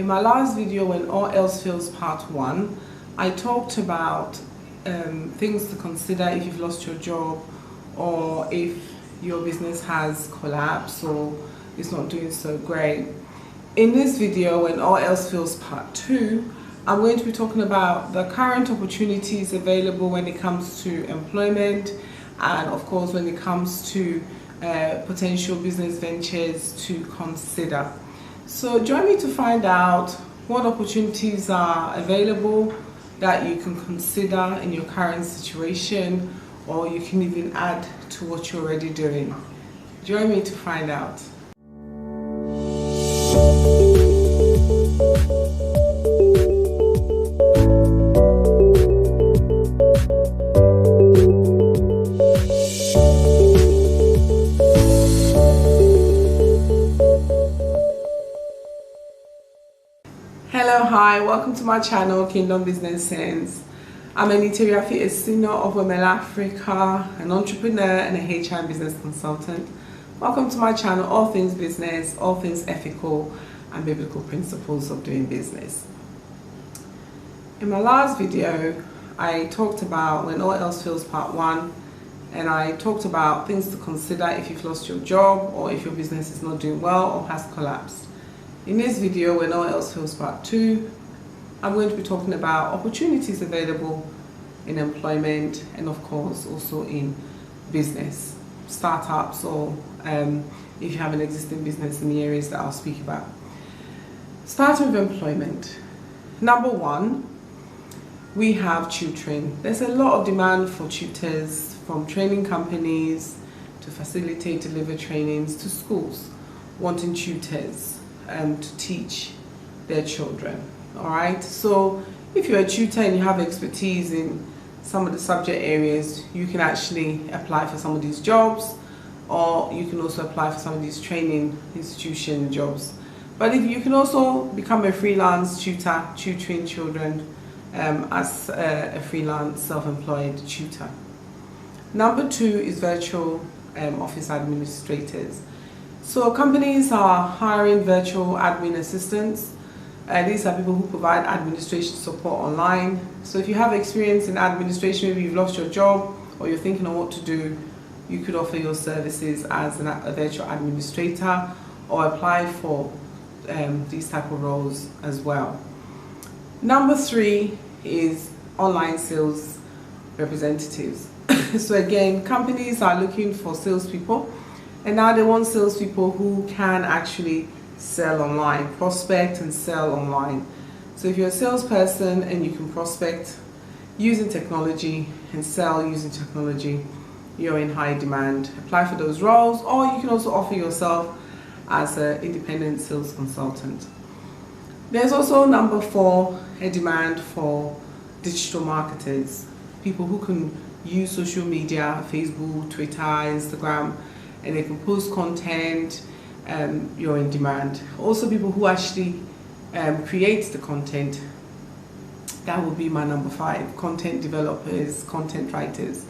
In my last video, when all else fails part 1, I talked about things to consider if you've lost your job or if your business has collapsed or it's not doing so great. In this video, when all else fails part 2, I'm going to be talking about the current opportunities available when it comes to employment and of course when it comes to potential business ventures to consider. So join me to find out what opportunities are available that you can consider in your current situation, or you can even add to what you're already doing. Join me to find out. Hello, hi, welcome to my channel, Kingdom Business Sense. I'm Anita, Wiafe-Asinor of Women Africa, an entrepreneur and a HR business consultant. Welcome to my channel, all things business, all things ethical and biblical principles of doing business. In my last video, I talked about when all else fails part 1, and I talked about things to consider if you've lost your job or if your business is not doing well or has collapsed. In this video, when all else fails part 2, I'm going to be talking about opportunities available in employment and of course also in business, startups, or if you have an existing business in the areas that I'll speak about. Starting with employment. Number 1, we have tutoring. There's a lot of demand for tutors, from training companies to facilitate, deliver trainings, to schools wanting tutors to teach their children. Alright, so if you're a tutor and you have expertise in some of the subject areas, you can actually apply for some of these jobs, or you can also apply for some of these training institution jobs. But if you can also become a freelance tutor, tutoring children as a freelance self-employed tutor. Number 2 is virtual office administrators. So companies are hiring virtual admin assistants. These are people who provide administration support online. So if you have experience in administration, maybe you've lost your job or you're thinking of what to do, you could offer your services as a virtual administrator or apply for these type of roles as well. Number 3 is online sales representatives. So again, companies are looking for salespeople, and now they want salespeople who can actually sell online, prospect and sell online. So if you're a salesperson and you can prospect using technology and sell using technology, you're in high demand. Apply for those roles, or you can also offer yourself as an independent sales consultant. There's also number 4, a demand for digital marketers, people who can use social media, Facebook, Twitter, Instagram, and they can post content. You're in demand. Also people who actually create the content. That would be my number 5, content developers, content writers,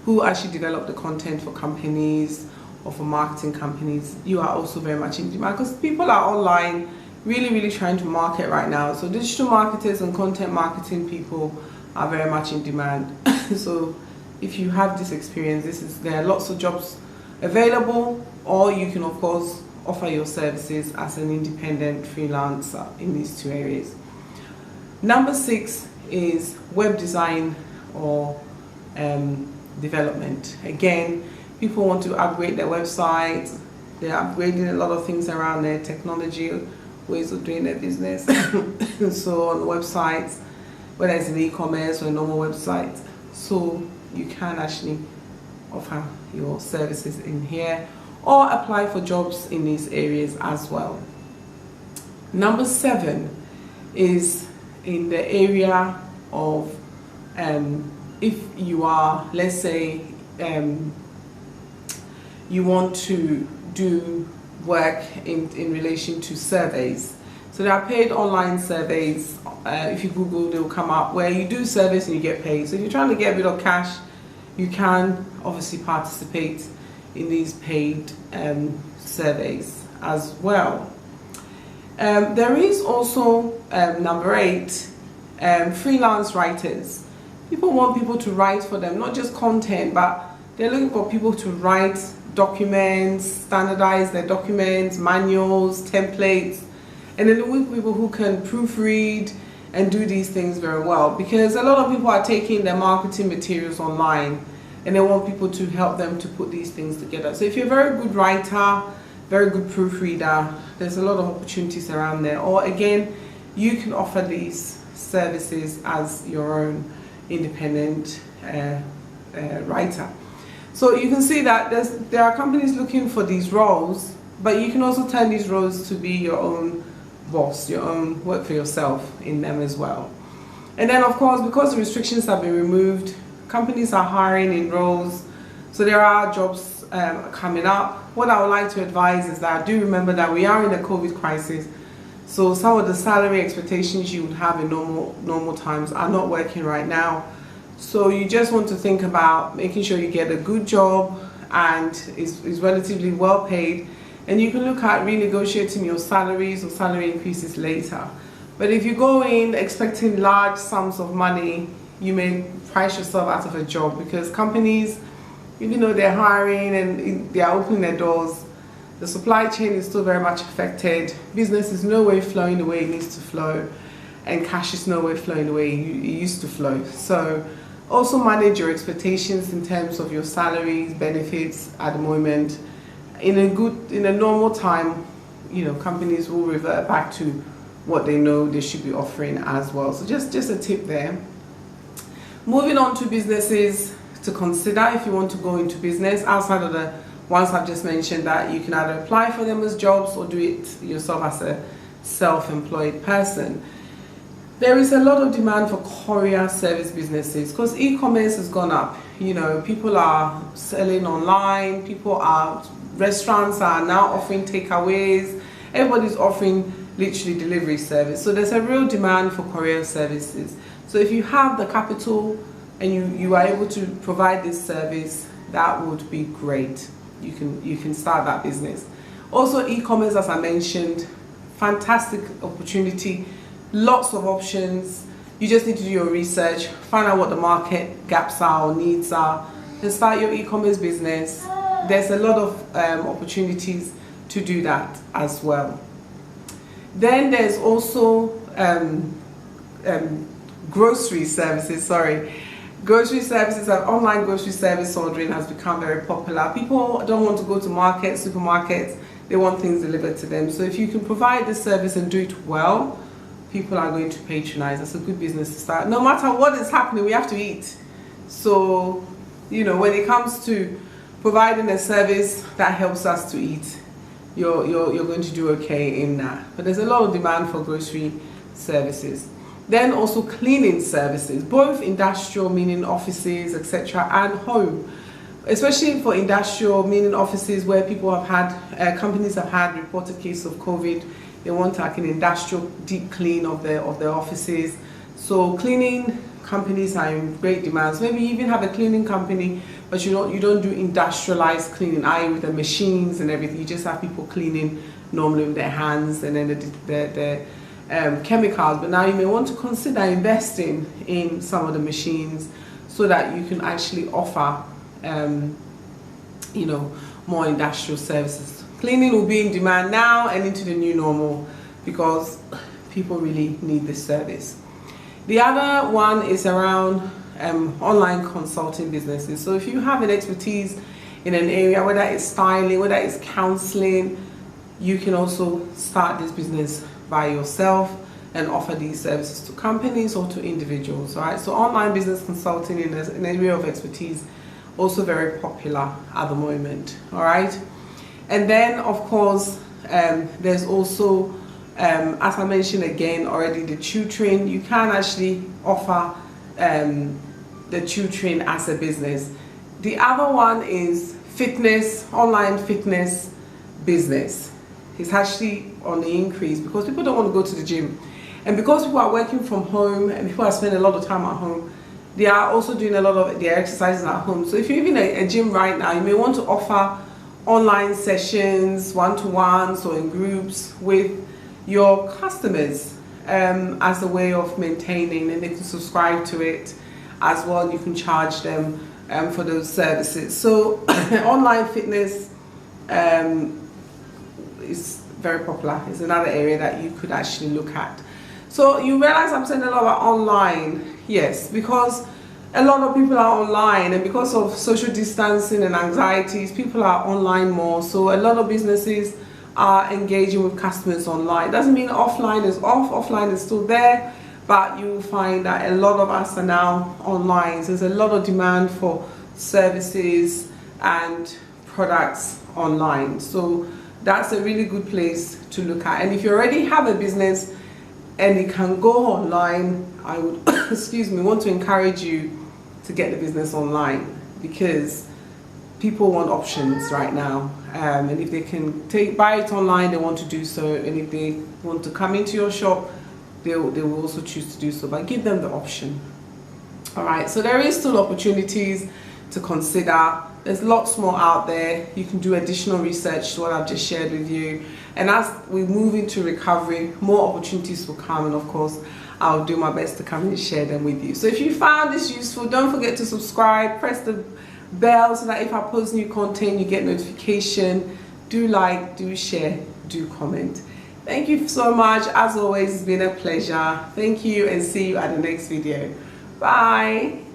who actually develop the content for companies or for marketing companies. You are also very much in demand because people are online really trying to market right now. So digital marketers and content marketing people are very much in demand. So if you have this experience, there are lots of jobs available, or you can of course offer your services as an independent freelancer in these 2 areas. Number 6 is web design or development. Again, people want to upgrade their websites. They're upgrading a lot of things around their technology, ways of doing their business. So on the websites, whether it's an e-commerce or a normal website, so you can actually offer your services in here or apply for jobs in these areas as well. Number 7 is in the area of if you are, let's say, you want to do work in relation to surveys. So there are paid online surveys. If you Google, they will come up, where you do surveys and you get paid. So if you're trying to get a bit of cash, you can obviously participate in these paid surveys as well. There is also number 8, freelance writers. People want people to write for them, not just content, but they're looking for people to write documents, standardize their documents, manuals, templates, and then with people who can proofread and do these things very well, because a lot of people are taking their marketing materials online and they want people to help them to put these things together. So if you're a very good writer, very good proofreader, there's a lot of opportunities around there. Or again, you can offer these services as your own independent writer. So you can see that there are companies looking for these roles, but you can also turn these roles to be your own boss, your own work for yourself in them as well. And then of course, because the restrictions have been removed, companies are hiring in roles, so there are jobs coming up. What I would like to advise is that do remember that we are in a COVID crisis, so some of the salary expectations you would have in normal times are not working right now. So you just want to think about making sure you get a good job and is relatively well paid, and you can look at renegotiating your salaries or salary increases later. But if you go in expecting large sums of money, you may price yourself out of a job, because companies, even though they're hiring and they are opening their doors, the supply chain is still very much affected. Business is no way flowing the way it needs to flow, and cash is no way flowing the way it used to flow. So also manage your expectations in terms of your salaries, benefits at the moment. In a normal time, companies will revert back to what they know they should be offering as well. So just a tip there. Moving on to businesses to consider if you want to go into business outside of the ones I've just mentioned, that you can either apply for them as jobs or do it yourself as a self-employed person. There is a lot of demand for courier service businesses because e-commerce has gone up. People are selling online, restaurants are now offering takeaways, everybody's offering literally delivery service. So there's a real demand for courier services. So if you have the capital and you are able to provide this service, that would be great. You can start that business. Also e-commerce, as I mentioned, fantastic opportunity. Lots of options. You just need to do your research, find out what the market gaps are or needs are, and start your e-commerce business. There's a lot of opportunities to do that as well. Then there's also grocery services. Grocery services and online grocery service ordering has become very popular. People don't want to go to markets, supermarkets. They want things delivered to them. So if you can provide this service and do it well, people are going to patronize. That's a good business to start. No matter what is happening, we have to eat. So, when it comes to providing a service that helps us to eat, you're going to do okay in that. But there's a lot of demand for grocery services. Then also cleaning services, both industrial, meaning offices, etc., and home. Especially for industrial, meaning offices where people have had, companies have had reported cases of COVID. They want like an industrial deep clean of their offices. So cleaning companies are in great demand. So maybe you even have a cleaning company, but you don't do industrialized cleaning, i.e. with the machines and everything. You just have people cleaning normally with their hands and then the chemicals. But now you may want to consider investing in some of the machines so that you can actually offer more industrial services. Cleaning will be in demand now and into the new normal because people really need this service. The other one is around online consulting businesses. So if you have an expertise in an area, whether it's styling, whether it's counseling, you can also start this business by yourself and offer these services to companies or to individuals. Right? So online business consulting in an area of expertise also very popular at the moment. All right. And then, of course, there's also, as I mentioned again already, the tutoring. You can actually offer the tutoring as a business. The other one is fitness, online fitness business. It's actually on the increase because people don't want to go to the gym. And because people are working from home and people are spending a lot of time at home, they are also doing a lot of their exercises at home. So if you're in a gym right now, you may want to offer online sessions, one-to-ones or in groups with your customers as a way of maintaining, and they can subscribe to it as well. You can charge them for those services. So online fitness is very popular. It's another area that you could actually look at. So you realize I'm saying a lot about online. Yes, because a lot of people are online, and because of social distancing and anxieties, people are online more. So a lot of businesses are engaging with customers online. Doesn't mean offline is off, offline is still there, but you will find that a lot of us are now online. So there's a lot of demand for services and products online. So that's a really good place to look at. And if you already have a business and it can go online, I would excuse me, want to encourage you to get the business online, because people want options right now, and if they can buy it online, they want to do so, and if they want to come into your shop, they will also choose to do so, but give them the option. All right, so there is still opportunities to consider. There's lots more out there. You can do additional research to what I've just shared with you, and as we move into recovery, more opportunities will come, and of course I'll do my best to come and share them with you. So if you found this useful, don't forget to subscribe, press the bell so that if I post new content you get notification. Do like, do share, do comment. Thank you so much. As always, it's been a pleasure. Thank you, and see you at the next video. Bye.